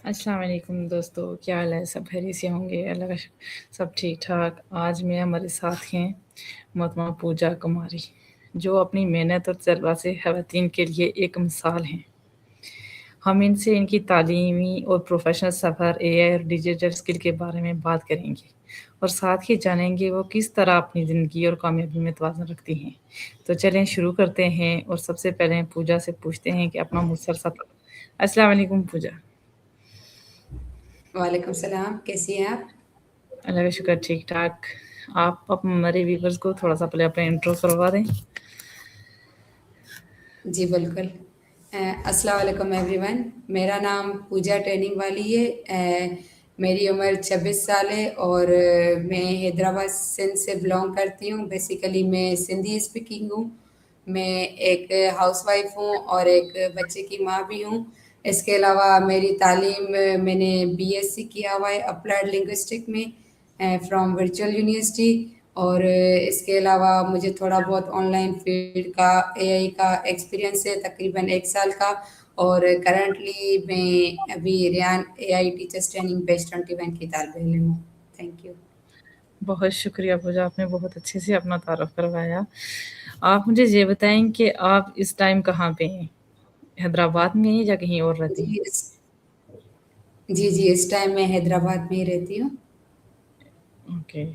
अस्सलाम वालेकुम दोस्तों, क्या हाल है? सब खैरियत से होंगे? अल्लाह का सब ठीक-ठाक। आज में हमारे साथ हैं मोहतरमा पूजा कुमारी, जो अपनी मेहनत और तजर्बा से ख़वातीन के लिए एक मिसाल हैं। हम इनसे इनकी तालीमी और प्रोफ़ेशनल सफ़र, एआई और डिजिटल स्किल के बारे में बात करेंगे और साथ ही जानेंगे वो किस तरह अपनी ज़िंदगी और कामयाबी में तवाज़ुन रखती हैं। तो चलें शुरू करते हैं और सबसे पहले पूजा से पूछते हैं कि अपना मुख्तसर सफ़र। अस्सलाम वालेकुम पूजा। वालेकुम सलाम, कैसी हैं आप? अल्लाह का शुक्र ठीक-ठाक। आप हमारे व्यूअर्स को थोड़ा-सा पहले अपना इंट्रो करवा दें। जी बिल्कुल। अस्सलाम वालेकुम एवरीवन। मेरा नाम पूजा ट्रेनिंग वाली है। मेरी उम्र 26 साल है और मैं हैदराबाद सिंध से बिलोंग करती हूँ। बेसिकली मैं सिंधी स्पीकिंग हूँ। मैं एक हाउसवाइफ हूँ और एक बच्चे की माँ भी हूँ। इसके अलावा मेरी तालीम मैंने बीएससी किया हुआ है अप्लाइड लिंग्विस्टिक में फ्रॉम वर्चुअल यूनिवर्सिटी और इसके अलावा मुझे थोड़ा बहुत ऑनलाइन फील्ड का एआई का एक्सपीरियंस है तकरीबन 1 साल का और करंटली मैं अभी Riyan AI teachers training batch 21 की तालिब इल्म हूँ। Thank you. बहुत शुक्रिया पूजा, आपने बहुत अच्छे से अपना तारुफ करवाया। आप मुझे ये बताएँ कि आप इस टाइम कहाँ पे हैं? हैदराबाद में हैं या कहीं और रहती हैं? जी जी, इस टाइम मैं हैदराबाद में ही रहती हूँ। ओके।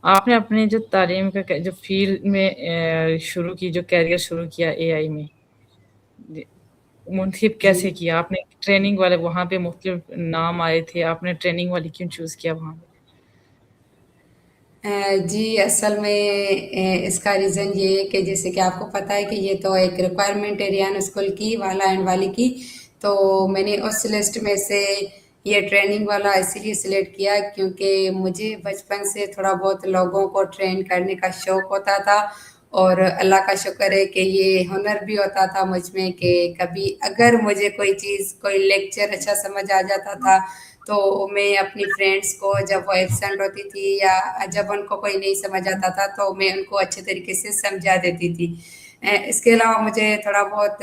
आपने अपने जो तालीम का जो फ़ील्ड में शुरू की, जो करियर शुरू किया एआई में, जी, मुंतखब जी कैसे किया? आपने ट्रेनिंग वाले वहाँ पे मुख्तलिफ नाम आए थे, आपने ट्रेनिंग वाली क्यों चूज़ किया वहाँ पे? जी, असल में इसका रीज़न ये है कि जैसे कि आपको पता है कि ये तो एक रिक्वायरमेंट है रियान स्कूल की, वाला एंड वाली की, तो मैंने उस लिस्ट में से ये ट्रेनिंग वाला इसीलिए सिलेक्ट किया क्योंकि मुझे बचपन से थोड़ा बहुत लोगों को ट्रेन करने का शौक होता था और अल्लाह का शुक्र है कि ये हुनर भी होता था मुझ में कि कभी अगर मुझे कोई चीज़, कोई लेक्चर अच्छा समझ आ जाता था, तो मैं अपनी फ्रेंड्स को जब वो एब्सेंट होती थी या जब उनको कोई नहीं समझ आता था तो मैं उनको अच्छे तरीके से समझा देती थी। इसके अलावा मुझे थोड़ा बहुत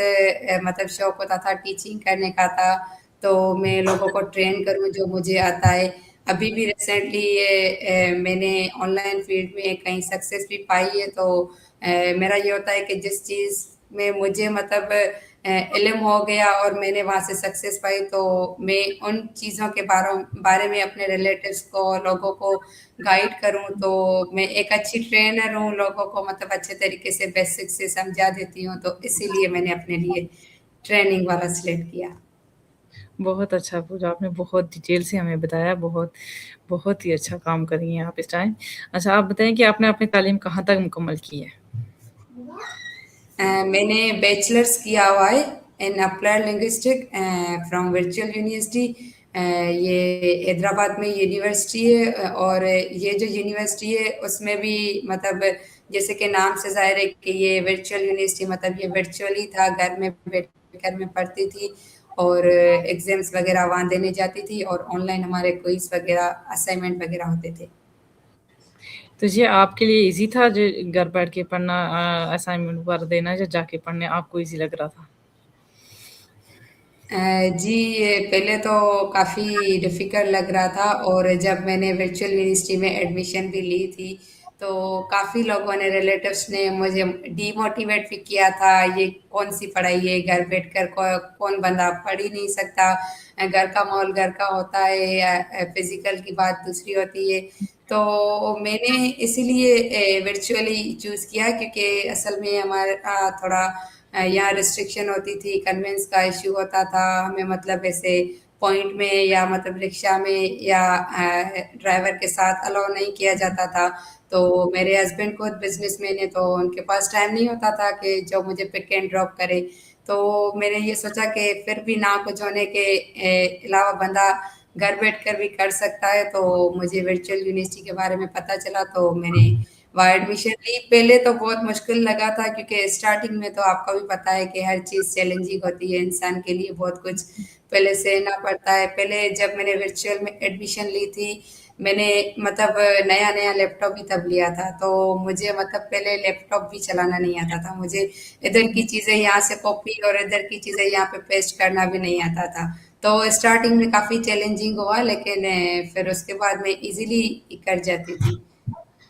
मतलब शौक होता था टीचिंग करने का था, तो मैं लोगों को ट्रेन करूँ जो मुझे आता है। अभी भी रिसेंटली मैंने ऑनलाइन फील्ड में कहीं सक्सेस भी पाई है, तो मेरा ये होता है कि जिस चीज़ में मुझे मतलब इल्म हो गया और मैंने वहाँ से सक्सेस पाई, तो मैं उन चीज़ों के बारे में अपने रिलेटिव्स को, लोगों को गाइड करूँ, तो मैं एक अच्छी ट्रेनर हूँ, लोगों को मतलब अच्छे तरीके से बेसिक से समझा देती हूँ, तो इसीलिए मैंने अपने लिए ट्रेनिंग वाला सिलेक्ट किया। बहुत अच्छा पूजा, आपने बहुत डिटेल से हमें बताया, बहुत ही अच्छा काम कर रही हैं आप इस टाइम। अच्छा आप बताएँ कि आपने अपनी तालीम कहाँ तक मुकम्मल की है? मैंने बैचलर्स किया हुआ है in applied linguistic from virtual university. ये हैदराबाद में यूनिवर्सिटी है और ये जो यूनिवर्सिटी है उसमें भी मतलब जैसे कि नाम से ज़ाहिर है कि ये वर्चुअल यूनिवर्सिटी, मतलब ये वर्चुअली था, घर में बैठ कर मैं पढ़ती थी और एग्ज़ाम्स वगैरह वहाँ देने जाती थी और ऑनलाइन हमारे क्विज़ वगैरह, असाइनमेंट वगैरह होते थे। तो ये आपके लिए ईज़ी था जो घर बैठ के पढ़ना, असाइनमेंट वगैरह देना, या जाके पढ़ने आपको ईज़ी लग रहा था? जी, ये पहले तो काफ़ी डिफ़िकल्ट लग रहा था और जब मैंने वर्चुअल यूनिवर्सिटी में एडमिशन भी ली थी, तो काफ़ी लोगों ने, रिलेटिव्स ने मुझे डीमोटिवेट भी किया था, ये कौन-सी पढ़ाई है, घर बैठकर कौन बंदा पढ़ ही नहीं सकता। घर का माहौल घर का होता है या फ़िज़िकल की बात दूसरी होती है। तो मैंने इसीलिए वर्चुअली चूज़ किया क्योंकि असल में हमारा थोड़ा यहाँ रिस्ट्रिक्शन होती थी, कन्वेंस का इश्यू होता था, हमें मतलब ऐसे पॉइंट में या मतलब रिक्शा में या ड्राइवर के साथ अलाउ नहीं किया जाता था। तो मेरे हस्बैंड खुद बिज़नेसमैन हैं, तो उनके पास टाइम नहीं होता था कि जो मुझे पिक एंड ड्रॉप करे। तो मैंने ये सोचा कि फिर भी ना कुछ होने के अलावा बंदा घर बैठकर भी कर सकता है, तो मुझे वर्चुअल यूनिवर्सिटी के बारे में पता चला, तो मैंने वहाँ एडमिशन ली। पहले तो बहुत मुश्किल लगा था क्योंकि स्टार्टिंग में तो आपको भी पता है कि हर चीज़ चैलेंजिंग होती है, इंसान के लिए बहुत कुछ पहले सहना पड़ता है। पहले जब मैंने वर्चुअल में एडमिशन ली थी, मैंने मतलब नया-नया लैपटॉप भी तब लिया था, तो मुझे मतलब पहले लैपटॉप भी चलाना नहीं आता था। मुझे इधर की चीज़ें यहाँ से कॉपी और इधर की चीज़ें यहाँ पे पेस्ट करना भी नहीं आता था। تو اسٹارٹنگ میں کافی چیلنجنگ ہوا، لیکن پھر اس کے بعد میں ایزیلی کر جاتی تھی۔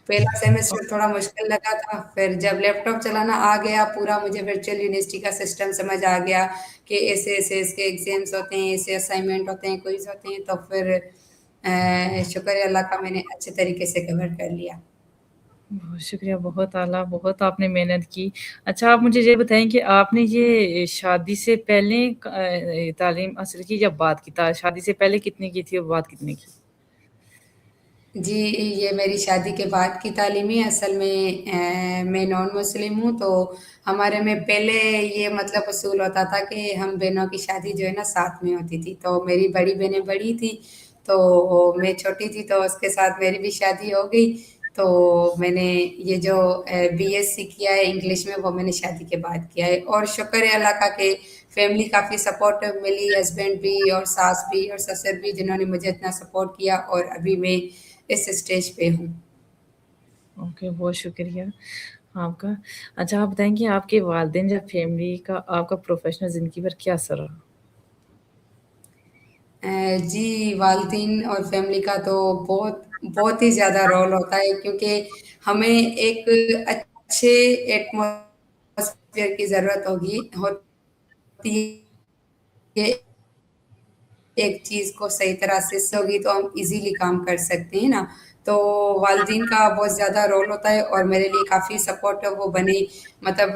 پہلا سیمسٹر تھوڑا مشکل لگا تھا، پھر جب لیپ ٹاپ چلانا آ گیا پورا، مجھے ورچوئل یونیورسٹی کا سسٹم سمجھ آ گیا کہ ایسے ایسے اس کے ایگزامس ہوتے ہیں، ایسے اسائنمنٹ ہوتے ہیں، کوئز ہوتے ہیں، تو پھر شکر ہے اللہ کا، میں نے اچھے طریقے سے کور کر لیا۔ بہت شکریہ، بہت اعلیٰ، بہت آپ نے محنت کی۔ اچھا آپ مجھے یہ بتائیں کہ آپ نے یہ شادی سے پہلے تعلیم حاصل کی یا بعد کی؟ شادی سے پہلے کتنے کی تھی اور بعد کتنے کی؟ جی یہ میری شادی کے بعد کی تعلیم ہے۔ اصل میں میں نان مسلم ہوں، تو ہمارے میں پہلے یہ مطلب اصول ہوتا تھا کہ ہم بہنوں کی شادی جو ہے نا ساتھ میں ہوتی تھی۔ تو میری بڑی بہنیں بڑی تھی، تو میں چھوٹی تھی، تو اس کے ساتھ میری بھی شادی ہو گئی۔ تو میں نے یہ جو BSc کیا ہے انگلش میں، وہ میں نے شادی کے بعد کیا ہے، اور شکر ہے اللہ کا کہ فیملی کافی سپورٹو ملی، ہسبینڈ بھی اور ساس بھی اور سسر بھی، جنہوں نے مجھے اتنا سپورٹ کیا، اور ابھی میں اس اسٹیج پہ ہوں۔ اوکے، بہت شکریہ آپ کا۔ اچھا آپ بتائیں کہ آپ کے والدین یا فیملی کا آپ کا پروفیشنل زندگی پر کیا اثر رہا؟ جی والدین اور فیملی کا تو بہت بہت ہی زیادہ رول ہوتا ہے، کیونکہ ہمیں ایک اچھے ایٹماسفیئر کی ضرورت ہوتی ہے، ایک چیز کو صحیح طرح سے ہوگی تو ہم ایزیلی کام کر سکتے ہیں نا۔ تو والدین کا بہت زیادہ رول ہوتا ہے، اور میرے لیے کافی سپورٹو وہ بنے، مطلب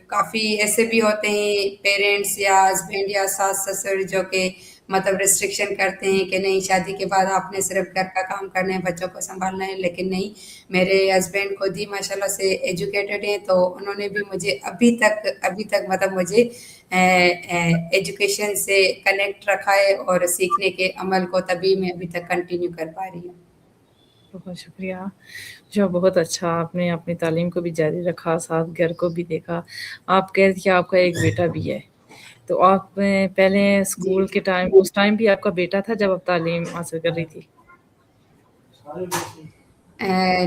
کافی ایسے بھی ہوتے ہیں پیرنٹس یا ہسبینڈ یا ساس سسر جو کہ مطلب ریسٹرکشن کرتے ہیں کہ نہیں شادی کے بعد آپ نے صرف گھر کا کام کرنا ہے، بچوں کو سنبھالنا ہے، لیکن نہیں، میرے ہسبینڈ خود ہی ماشاءاللہ سے ایجوکیٹڈ ہیں، تو انہوں نے بھی مجھے ابھی تک مطلب مجھے ایجوکیشن سے کنیکٹ رکھا ہے، اور سیکھنے کے عمل کو تبھی میں ابھی تک کنٹینیو کر پا رہی ہوں۔ بہت شکریہ، جو بہت اچھا آپ نے اپنی تعلیم کو بھی جاری رکھا، ساتھ گھر کو بھی دیکھا۔ آپ کہہ رہے کہ آپ کا ایک بیٹا بھی ہے، تو آپ پہلے جی اسکول کے ٹائم، اس ٹائم بھی آپ کا بیٹا تھا جب آپ تعلیم حاصل کر رہی تھی؟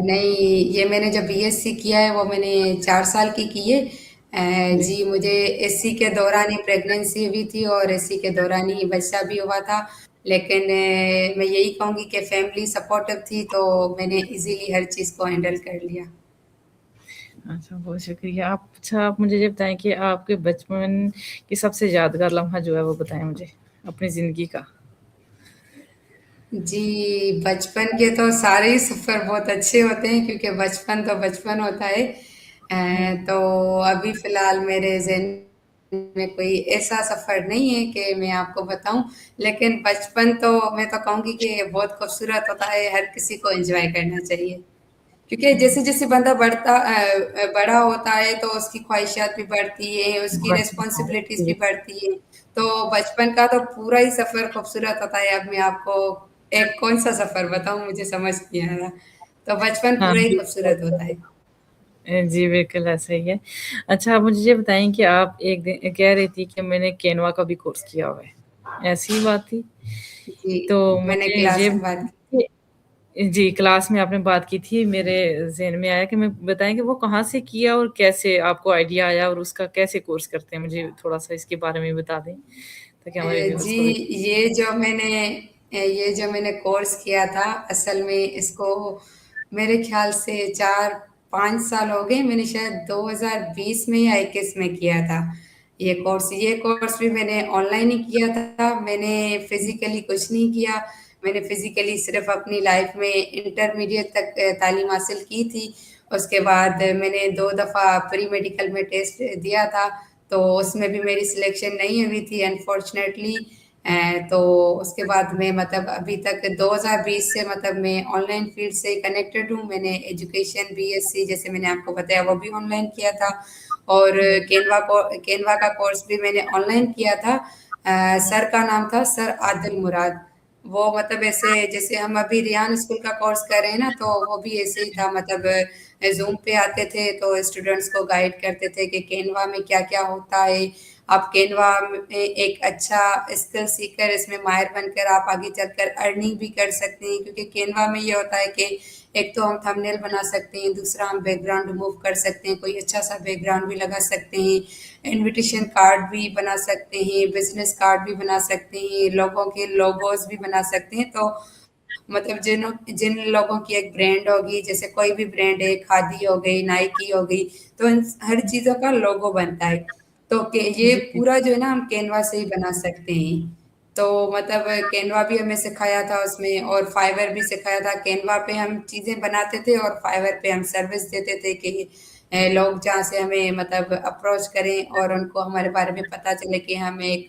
نہیں، یہ میں نے جو BSc کیا ہے وہ میں نے 4 سال کی ہے۔ جی جی مجھے SC کے دوران ہی پریگنینسی ہوئی تھی، اور SC کے دوران ہی بچہ بھی ہوا تھا، لیکن میں یہی کہوں گی کہ فیملی سپورٹو تھی، تو میں نے ایزیلی ہر چیز کو ہینڈل کر لیا۔ اچھا بہت شکریہ آپ۔ اچھا آپ مجھے یہ بتائیں کہ آپ کے بچپن کی سب سے یادگار لمحہ جو ہے وہ بتائیں مجھے اپنی زندگی کا۔ جی بچپن کے تو سارے ہی سفر بہت اچھے ہوتے ہیں، کیونکہ بچپن تو بچپن ہوتا ہے۔ تو ابھی فی الحال میرے ذہن میں کوئی ایسا سفر نہیں ہے کہ میں آپ کو بتاؤں، لیکن بچپن تو میں تو کہوں گی کہ بہت خوبصورت ہوتا ہے، ہر کسی کو انجوائے کرنا چاہیے، کیونکہ جیسے جیسے بندہ بڑا ہوتا ہے تو اس کی خواہشات بھی بڑھتی ہیں، اس کی ریسپانسبلٹیز بھی بڑھتی ہیں۔ تو بچپن کا تو پورا ہی سفر خوبصورت ہوتا ہے۔ اب میں آپ کو ایک کون سا سفر بتاؤں، مجھے سمجھ نہیں آ رہا، تو بچپن ہاں پورا ہی خوبصورت ہوتا ہے۔ جی بالکل ایسا ہی ہے۔ اچھا آپ مجھے یہ بتائیں کہ آپ ایک دن کہہ رہی تھی کہ میں نے کینوا کا بھی کورس کیا ہوا ہے، ایسی ہی بات تھی؟ جی تو میں نے مجھے کلاس یہ میں بات کی۔ جی کلاس میں آپ نے بات کی تھی، میرے ذہن میں آیا کہ میں بتائیں کہ وہ کہاں سے کیا اور کیسے آپ کو آئیڈیا آیا، اور اس کا کیسے کورس کرتے ہیں، مجھے تھوڑا سا اس کے بارے میں بتا دیں تاکہ ہمارے ویورز جی کو بھی۔ یہ جو میں نے کورس کیا تھا، اصل میں اس کو میرے خیال سے 4 5 سال ہو گئے، میں نے شاید 2020 میں یا 21 میں کیا تھا یہ کورس بھی میں نے آن لائن ہی کیا تھا، میں نے فزیکلی کچھ نہیں کیا۔ میں نے فزیکلی صرف اپنی لائف میں انٹرمیڈیٹ تک تعلیم حاصل کی تھی، اس کے بعد میں نے 2 دفعہ پری میڈیکل میں ٹیسٹ دیا تھا، تو اس میں بھی میری سلیکشن نہیں ہوئی تھی انفارچونیٹلی۔ تو اس کے بعد میں مطلب ابھی تک 2020 سے مطلب میں آن لائن فیلڈ سے کنیکٹڈ ہوں۔ میں نے ایجوکیشن BSc جیسے میں نے آپ کو بتایا وہ بھی آن لائن کیا تھا، اور کینوا کا کورس بھی میں نے آن لائن کیا تھا۔ سر کا نام تھا سر عادل مراد، وہ مطلب ایسے جیسے ہم ابھی ریان اسکول کا کورس کر رہے ہیں نا، تو وہ بھی ایسے ہی تھا، مطلب زوم پہ آتے تھے تو اسٹوڈینٹس کو گائیڈ کرتے تھے کہ کینوا میں کیا کیا ہوتا ہے، آپ کینوا میں ایک اچھا اسکل سیکھ کر اس میں ماہر بن کر آپ آگے چل کر ارننگ بھی کر سکتے ہیں، کیونکہ کینوا میں یہ ہوتا ہے کہ एक तो हम थंबनेल बना सकते हैं, दूसरा हम बैकग्राउंड रिमूव कर सकते हैं, कोई अच्छा सा बैकग्राउंड भी लगा सकते हैं, इनविटेशन कार्ड भी बना सकते हैं, बिजनेस कार्ड भी बना सकते हैं, लोगों के लोगोस भी बना सकते हैं। तो मतलब जिन जिन लोगों की एक ब्रांड होगी, जैसे कोई भी ब्रांड है, खादी हो गई, नाइकी हो गई, तो इन हर चीज़ों का लोगो बनता है। तो के ये जी, पूरा जो है ना हम कैनवा से ही बना सकते हैं। तो मतलब कैनवा भी हमें सिखाया था उसमें, और फाइवर भी सिखाया था। कैनवा पे हम चीज़ें बनाते थे और फाइवर पे हम सर्विस देते थे कि लोग जहाँ से हमें मतलब अप्रोच करें और उनको हमारे बारे में पता चले कि हम एक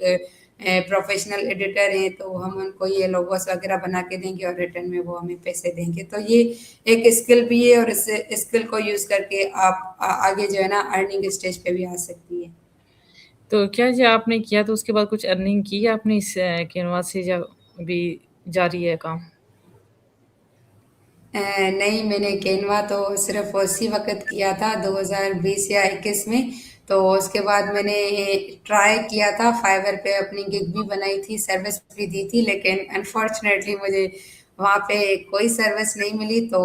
प्रोफेशनल एडिटर हैं, तो हम उनको ये लोगोस वगैरह बना के देंगे और रिटर्न में वो हमें पैसे देंगे। तो ये एक स्किल भी है, और इस स्किल को यूज़ करके आप आगे जो है ना अर्निंग स्टेज पे भी आ सकती है। तो क्या ये आपने किया तो उसके बाद कुछ अर्निंग की आपने इस कैनवा से, या अभी जारी है काम? नहीं, मैंने कैनवा तो सिर्फ उसी वक़्त किया था 2020 या 21 में। तो उसके बाद मैंने ट्राई किया था, फाइवर पे अपनी गिग भी बनाई थी, सर्विस भी दी थी, लेकिन अनफॉर्चुनेटली मुझे वहाँ पे कोई सर्विस नहीं मिली। तो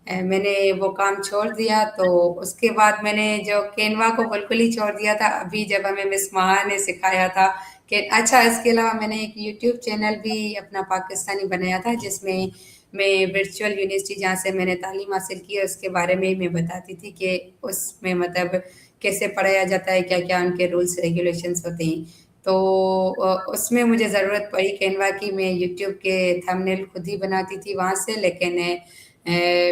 मैंने वो काम छोड़ दिया। तो उसके बाद मैंने जो कैनवा को बिल्कुल ही छोड़ दिया था। अभी जब हमें मिस महा ने सिखाया था कि अच्छा, इसके अलावा मैंने एक यूट्यूब चैनल भी अपना पाकिस्तानी बनाया था, जिसमें मैं वर्चुअल यूनिवर्सिटी जहाँ से मैंने तालीम हासिल की है उसके बारे में मैं बताती थी कि उसमें मतलब कैसे पढ़ाया जाता है, क्या-क्या उनके रूल्स रेगुलेशंस होते हैं। तो उसमें मुझे ज़रूरत पड़ी कैनवा की। मैं यूट्यूब के थंबनेल खुद ही बनाती थी वहाँ से, लेकिन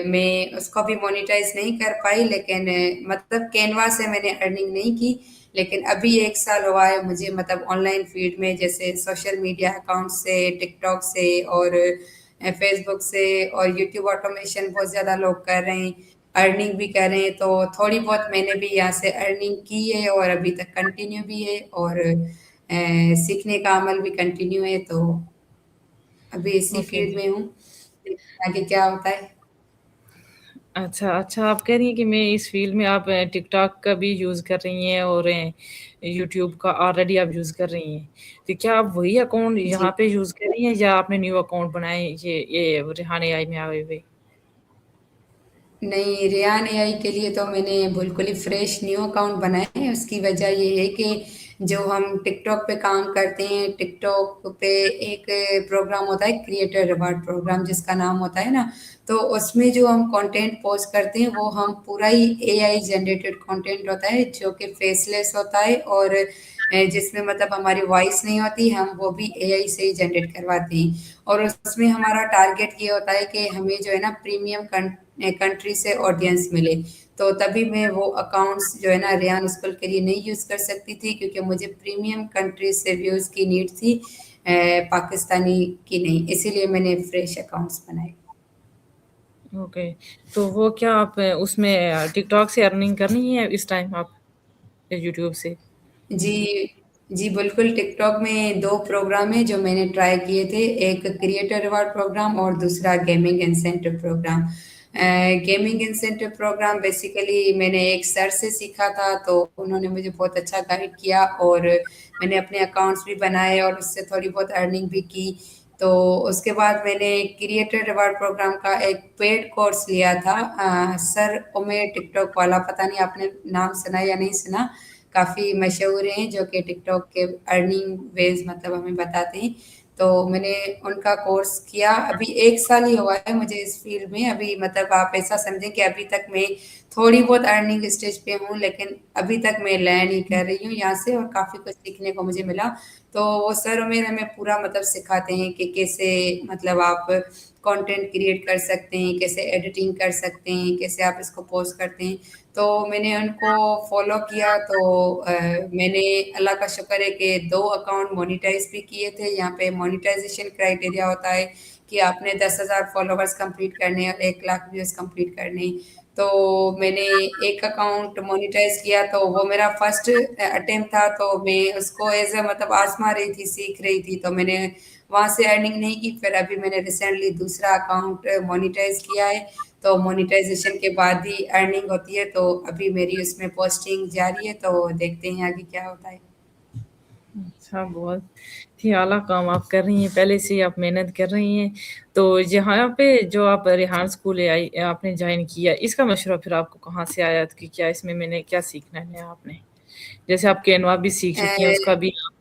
मैं उसको भी मोनेटाइज़ नहीं कर पाई। लेकिन मतलब कैनवा से मैंने अर्निंग नहीं की। लेकिन अभी 1 साल हुआ है मुझे, मतलब ऑनलाइन फ़ील्ड में, जैसे सोशल मीडिया अकाउंट से, टिकटॉक से और फेसबुक से और यूट्यूब ऑटोमेशन बहुत ज़्यादा लोग कर रहे हैं, अर्निंग भी कर रहे हैं। तो थोड़ी बहुत मैंने भी यहाँ से अर्निंग की है और अभी तक कंटिन्यू भी है, और सीखने का अमल भी कंटिन्यू है। तो अभी इसी ओके। फील्ड में हूँ, देखते हैं आगे क्या होता है। अच्छा, अच्छा, आप कह रही हैं कि मैं इस फ़ील्ड में, आप टिकटॉक का भी यूज़ कर रही हैं और यूट्यूब का ऑलरेडी आप यूज़ कर रही हैं। तो क्या आप वही अकाउंट जी। यहाँ पे यूज़ कर रही हैं, या आपने न्यू अकाउंट बनाए ये रेहान एआई में आए हुए? नहीं, रेयान एआई के लिए तो मैंने बिल्कुल ही फ्रेश न्यू अकाउंट बनाए हैं। उसकी वजह ये है कि जो हम टिकटॉक पे काम करते हैं, टिकटॉक पे एक प्रोग्राम होता है क्रिएटर रिवार्ड प्रोग्राम जिसका नाम होता है ना, तो उसमें जो हम कंटेंट पोस्ट करते हैं वो हम पूरा ही एआई जनरेटेड कंटेंट होता है, जो कि फेसलेस होता है, और जिसमें मतलब हमारी वॉइस नहीं होती, हम वो भी एआई से ही जनरेट करवाते हैं। और उसमें हमारा टारगेट ये होता है कि हमें जो है ना प्रीमियम कंट्री से ऑडियंस मिले। तो तभी मैं वो अकाउंट्स जो है ना रेयान स्कूल के लिए नहीं यूज़ कर सकती थी, क्योंकि मुझे प्रीमियम कंट्री से व्यूज़ की नीड थी, पाकिस्तानी की नहीं। इसीलिए मैंने फ्रेश अकाउंट्स बनाए। ओके। तो वो क्या आप उसमें टिकटॉक से अर्निंग करनी है इस टाइम आप, यूट्यूब से? जी, जी बिल्कुल। टिकटॉक में 2 प्रोग्राम हैं जो मैंने ट्राई किए थे, एक क्रिएटर रिवार्ड प्रोग्राम और दूसरा gaming incentive programme. Gaming incentive programme basically मैंने एक सर से सीखा था, तो उन्होंने मुझे बहुत अच्छा गाइड किया, और मैंने अपने अकाउंट्स भी बनाए और उससे थोड़ी बहुत अर्निंग भी की। तो उसके बाद मैंने क्रिएटर रिवार्ड प्रोग्राम का एक पेड कोर्स लिया था, सर उमेर टिकटॉक वाला, पता नहीं आपने नाम सुना या नहीं सुना, काफ़ी मशहूर हैं जो कि टिकटॉक के अर्निंग वेज़ मतलब हमें बताते हैं। तो मैंने उनका कोर्स किया, अभी 1 साल ही हुआ है मुझे इस फ़ील्ड में। अभी मतलब आप ऐसा समझें कि अभी तक मैं थोड़ी बहुत अर्निंग स्टेज पे हूँ, लेकिन अभी तक मैं लर्न ही कर रही हूँ यहाँ से, और काफ़ी कुछ सीखने को मुझे मिला। तो वो सर मेरे हमें पूरा मतलब सिखाते हैं कि कैसे मतलब आप कंटेंट क्रिएट कर सकते हैं, कैसे एडिटिंग कर सकते हैं, कैसे आप इसको पोस्ट करते हैं। तो मैंने उनको फॉलो किया। तो मैंने अल्लाह का शुक्र है कि 2 अकाउंट मोनेटाइज़ भी किए थे। यहाँ पे मोनेटाइज़ेशन क्राइटेरिया होता है कि आपने 10,000 फॉलोवर्स कंप्लीट करने हैं और 1 लाख व्यूज़ कंप्लीट करने हैं। तो मैंने एक अकाउंट मोनेटाइज़ किया, तो वो मेरा फर्स्ट अटेम्प्ट था, तो मैं उसको एज़ अ मतलब आज़मा रही थी, सीख रही थी। तो मैंने वहाँ से अर्निंग नहीं की। फिर अभी मैंने रिसेंटली दूसरा अकाउंट मोनेटाइज़ किया है, तो मोनेटाइजेशन के बाद ही अर्निंग होती है। तो अभी मेरी उसमें पोस्टिंग जारी है, तो देखते हैं आगे क्या होता है। अच्छा, बहुत ही आला काम आप कर रही हैं, पहले से ही आप मेहनत कर रही हैं। तो यहाँ पे जो आप रेहान स्कूल आपने जॉइन किया, इसका मशवरा फिर आपको कहाँ से आया कि क्या इसमें मैंने क्या सीखना है आपने? जैसे आप कैनवा भी सीख अ, चुकी हैं, उसका भी आप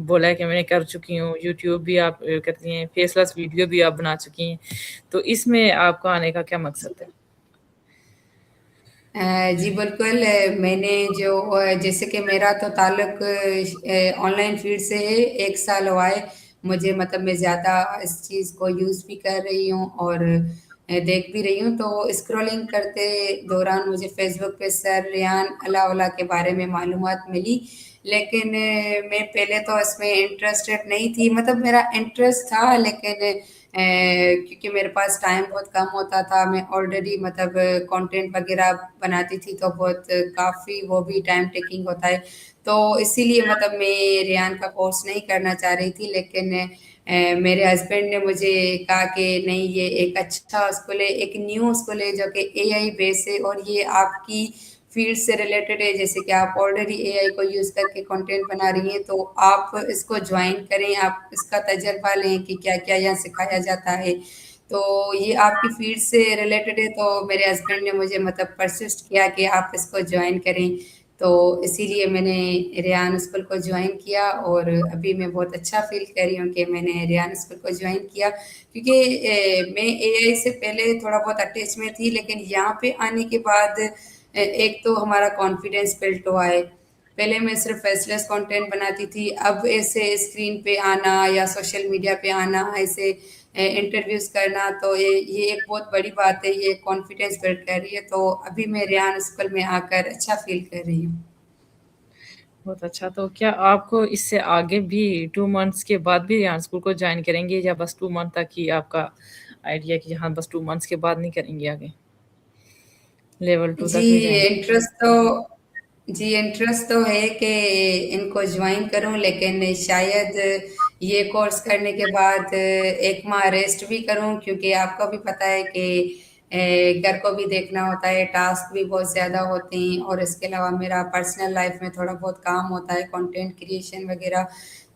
बोला है कि मैंने कर चुकी हूँ, यूट्यूब भी आप करती हैं, फेसलेस वीडियो भी आप बना चुकी हैं। तो इसमें आपका आने का क्या मकसद है? जी बिल्कुल, मैंने जो जैसे कि मेरा तो ताल्लुक ऑनलाइन फील्ड से है। 1 साल हुआ है मुझे, मतलब मैं ज़्यादा इस चीज़ को यूज़ भी कर रही हूँ और देख भी रही हूँ। तो स्क्रॉलिंग करते दौरान मुझे फ़ेसबुक पे सर रेहान अलाउल्लाह के बारे में मालूमात मिली। लेकिन मैं पहले तो इसमें इंटरेस्टेड नहीं थी, मतलब मेरा इंटरेस्ट था, लेकिन क्योंकि मेरे पास टाइम बहुत कम होता था, मैं ऑलरेडी मतलब कंटेंट वगैरह बनाती थी, तो बहुत काफ़ी वो भी टाइम टेकिंग होता है। तो इसीलिए मतलब मैं रेहान का कोर्स नहीं करना चाह रही थी, लेकिन मेरे हस्बैंड ने मुझे कहा कि नहीं, ये एक अच्छा स्कूल है, एक न्यू स्कूल है जो कि एआई बेस है और ये आपकी फील्ड से रिलेटेड है। जैसे कि आप ऑलरेडी एआई को यूज़ करके कंटेंट बना रही हैं, तो आप इसको ज्वाइन करें, आप इसका तजर्बा लें कि क्या-क्या यहाँ सिखाया जाता है। तो ये आपकी फील्ड से रिलेटेड है, तो मेरे हस्बैंड ने मुझे मतलब परसिस्ट किया कि आप इसको ज्वाइन करें। तो इसीलिए मैंने रेहान स्कूल को ज्वाइन किया और अभी मैं बहुत अच्छा फ़ील कर रही हूँ कि मैंने रेहान स्कूल को ज्वाइन किया, क्योंकि मैं एआई से पहले थोड़ा बहुत अटैच में थी, लेकिन यहाँ पे आने के बाद एक तो हमारा कॉन्फिडेंस बिल्ट हुआ है। पहले मैं सिर्फ फेसलेस कंटेंट बनाती थी, अब ऐसे स्क्रीन पे आना या सोशल मीडिया पे आना, ऐसे इंटरव्यूज करना, तो ये एक बहुत बड़ी बात है, ये कॉन्फिडेंस बिल्ड कर रही है। तो अभी मैं रेहान स्कूल में आकर अच्छा फील कर रही हूँ। बहुत अच्छा, तो क्या आपको इससे आगे भी 2 मंथ्स के बाद भी रेहान स्कूल को जॉइन करेंगे या बस 2 मंथ तक ही आपका आइडिया है कि हाँ, बस 2 मंथ्स के बाद नहीं करेंगे आगे? लेवल 2 जी तक नहीं जाएँगे? इंटरेस्ट तो जी इंटरेस्ट तो है कि इनको ज्वाइन करूं, लेकिन शायद ये कोर्स करने के बाद 1 माह रेस्ट भी करूं, क्योंकि आपको भी पता है कि घर को भी देखना होता है, टास्क भी बहुत ज़्यादा होते हैं और इसके अलावा मेरा पर्सनल लाइफ में थोड़ा बहुत काम होता है, कंटेंट क्रिएशन वगैरह।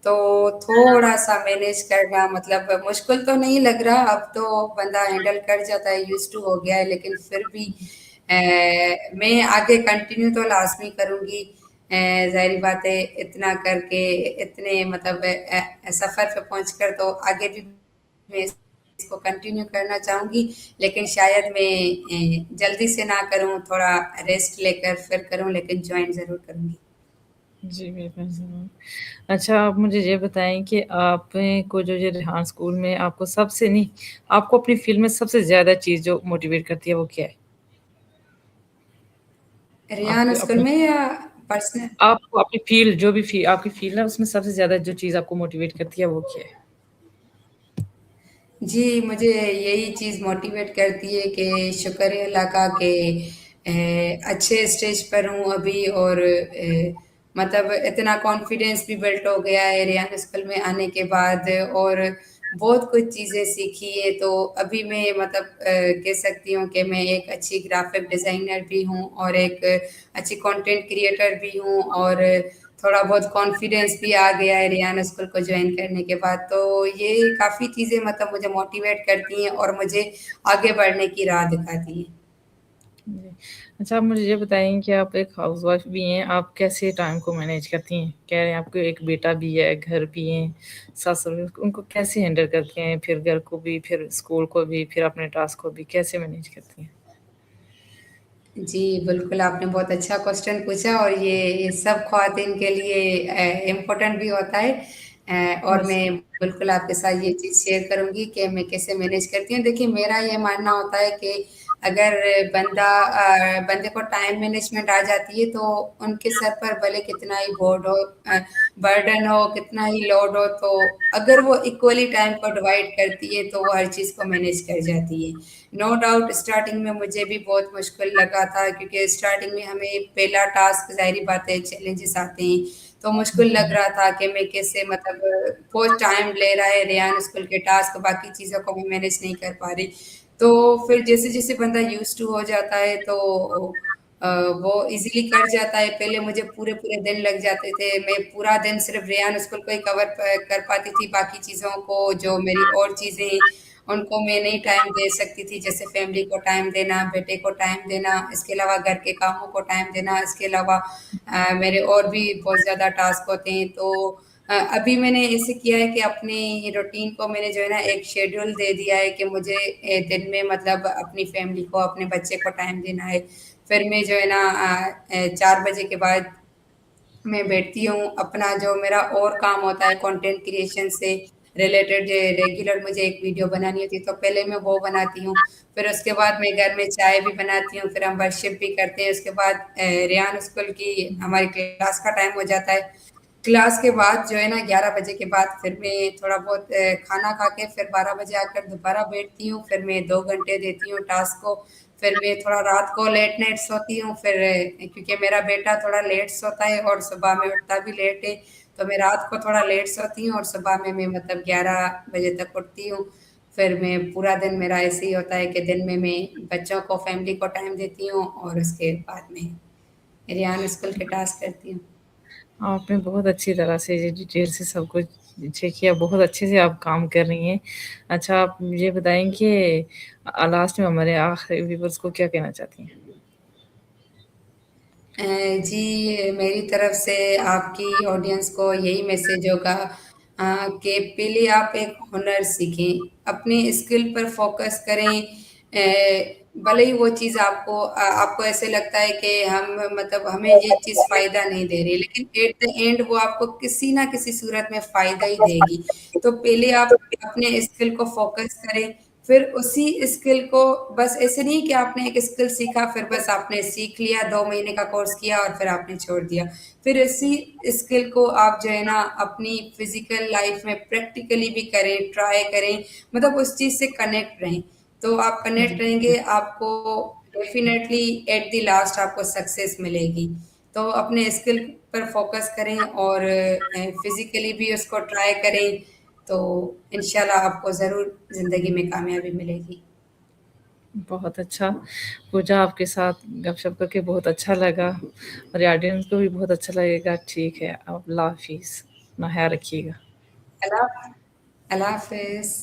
तो थोड़ा सा मैनेज करना मतलब मुश्किल तो नहीं लग रहा, अब तो बंदा हैंडल कर जाता है, यूज टू हो गया है, लेकिन फिर भी मैं आगे कंटिन्यू तो लाज़मी करूँगी। ज़ाहिर बात है, इतना करके इतने मतलब सफ़र पे पहुँचकर तो आगे भी मैं इसको कंटिन्यू करना चाहूँगी, लेकिन शायद मैं जल्दी से ना करूँ, थोड़ा रेस्ट लेकर फिर करूँ, लेकिन जॉइन ज़रूर करूँगी। जी, बिल्कुल ज़रूर। अच्छा, आप मुझे ये बताएँ कि आप को जो ये रेहान स्कूल में आपको सबसे नहीं, आपको अपनी फ़ील्ड में सबसे ज़्यादा चीज़ जो मोटिवेट करती है, वो क्या है? रेहान आपके स्कूल अपनी में या पर्सनल? आपको अपनी फ़ील्ड जो भी आपकी फ़ील्ड है, उसमें सबसे ज़्यादा जो चीज़ आपको मोटिवेट करती है, वो क्या है? जी, मुझे यही चीज़ मोटिवेट करती है कि शुक्र है अल्लाह का कि अच्छे स्टेज पर हूँ अभी, और मतलब इतना कॉन्फिडेंस भी बिल्ट हो गया है रेहान स्कूल में आने के बाद, और बहुत कुछ चीज़ें सीखी है। तो अभी मैं मतलब कह सकती हूँ कि मैं एक अच्छी ग्राफ़िक डिज़ाइनर भी हूँ और एक अच्छी कंटेंट क्रिएटर भी हूँ, और थोड़ा बहुत कॉन्फिडेंस भी आ गया है रेहान स्कूल को ज्वाइन करने के बाद। तो ये काफ़ी चीज़ें मतलब मुझे मोटिवेट करती हैं और मुझे आगे बढ़ने की राह दिखाती हैं। जी। अच्छा, आप मुझे ये बताएँ कि आप एक हाउसवाइफ़ भी हैं, आप कैसे टाइम को मैनेज करती हैं? कह रहे हैं आपको एक बेटा भी है, घर भी है, सास-ससुर उनको कैसे हैंडल करती हैं? फिर घर को भी, फिर स्कूल को भी, फिर अपने टास्क को भी, कैसे मैनेज करती हैं? जी, बिल्कुल, आपने बहुत अच्छा क्वेश्चन पूछा, और ये सब ख़वातीन के लिए इम्पोर्टेंट भी होता है। और यस। मैं बिल्कुल आपके साथ ये चीज़ शेयर करूँगी कि मैं कैसे मैनेज करती हूँ। देखिए, मेरा ये मानना होता है कि अगर बंदे को टाइम मैनेजमेंट आ जाती है, तो उनके सर पर भले कितना ही बर्डन हो, कितना ही लोड हो, तो अगर वो इक्वली टाइम को डिवाइड करती है, तो वो हर चीज़ को मैनेज कर जाती है। नो डाउट स्टार्टिंग में मुझे भी बहुत मुश्किल लगा था, क्योंकि स्टार्टिंग में हमें पहला टास्क, ज़ाहिर बात है, चैलेंजेस आते हैं, तो मुश्किल लग रहा था कि मैं कैसे मतलब बहुत टाइम ले रहा है रेहान स्कूल के टास्क, बाकी चीज़ों को मैं मैनेज नहीं कर पा रही। तो फिर जैसे-जैसे बंदा यूज़्ड टू हो जाता है, तो वो इज़िली कट जाता है। पहले मुझे पूरे-पूरे दिन लग जाते थे। मैं पूरा दिन सिर्फ़ रेयान स्कूल को ही कवर कर पाती थी, बाकी चीज़ों को जो मेरी और चीज़ें उनको मैं नहीं टाइम दे सकती थी, जैसे फैमिली को टाइम देना, बेटे को टाइम देना, इसके अलावा घर के कामों को टाइम देना, इसके अलावा मेरे और भी बहुत ज़्यादा टास्क होते हैं। तो अभी मैंने ऐसे किया है कि अपनी रूटीन को मैंने जो है ना एक शेड्यूल दे दिया है कि मुझे दिन में मतलब अपनी फैमिली को, अपने बच्चे को टाइम देना है। फिर मैं जो है ना 4 बजे के बाद मैं बैठती हूँ, अपना जो मेरा और काम होता है कंटेंट क्रिएशन से रिलेटेड, रेगुलर मुझे एक वीडियो बनानी होती है, तो पहले मैं वो बनाती हूँ। फिर उसके बाद मैं घर में चाय भी बनाती हूँ, फिर हम वर्शिप भी करते हैं। उसके बाद रेहान स्कूल की हमारी क्लास का टाइम हो जाता है। क्लास के बाद जो है ना 11 बजे के बाद फिर मैं थोड़ा बहुत खाना खा के फिर 12 बजे आकर दोबारा बैठती हूँ। फिर मैं 2 घंटे देती हूँ टास्क को। फिर मैं थोड़ा रात को लेट नाइट सोती हूँ। फिर क्योंकि मेरा बेटा थोड़ा लेट सोता है और सुबह में उठता भी लेट है, तो मैं रात को थोड़ा लेट सोती हूँ और सुबह में मैं मतलब 11 बजे तक उठती हूँ। फिर मैं पूरा दिन मेरा ऐसे ही होता है कि दिन में मैं बच्चों को, फैमिली को टाइम देती हूँ और उसके बाद में रेहान स्कूल के टास्क करती हूँ। आपने बहुत अच्छी तरह से ये डिटेल से सब कुछ चेक किया, बहुत अच्छे से आप काम कर रही हैं। अच्छा, आप ये बताएँ कि लास्ट में हमारे आखिरी व्यूअर्स को क्या कहना चाहती हैं? जी, मेरी तरफ से आपकी ऑडियंस को यही मैसेज होगा कि पहले आप एक हुनर सीखें, अपने स्किल पर फ़ोकस करें। भले ही वो चीज़ आपको ऐसे लगता है कि हम मतलब हमें ये चीज़ फ़ायदा नहीं दे रही, लेकिन एट द एंड वो आपको किसी न किसी सूरत में फ़ायदा ही देगी। तो पहले आप अपने स्किल को फ़ोकस करें, फिर उसी स्किल को, बस ऐसे नहीं कि आपने एक स्किल सीखा, फिर बस आपने सीख लिया, 2 महीने का कोर्स किया और फिर आपने छोड़ दिया। फिर इसी स्किल को आप जो है ना अपनी फिज़िकल लाइफ़ में प्रैक्टिकली भी करें, ट्राई करें, मतलब उस चीज़ से कनेक्ट रहें। तो आप जी, कनेक्ट रहेंगे, आपको डेफ़िनेटली एट द लास्ट आपको सक्सेस मिलेगी। तो अपने स्किल पर फ़ोकस करें और फिज़िकली भी उसको ट्राई करें, तो इंशाल्लाह आपको ज़रूर ज़िंदगी में कामयाबी मिलेगी। बहुत अच्छा। पूजा, आपके साथ गपशप करके बहुत अच्छा लगा और ऑडियंस को भी बहुत अच्छा लगेगा। ठीक है, अब अल्लाह हाफ़िज़। अपना ख़्याल रखिएगा। अल्लाह अल्लाह हाफ़िज़।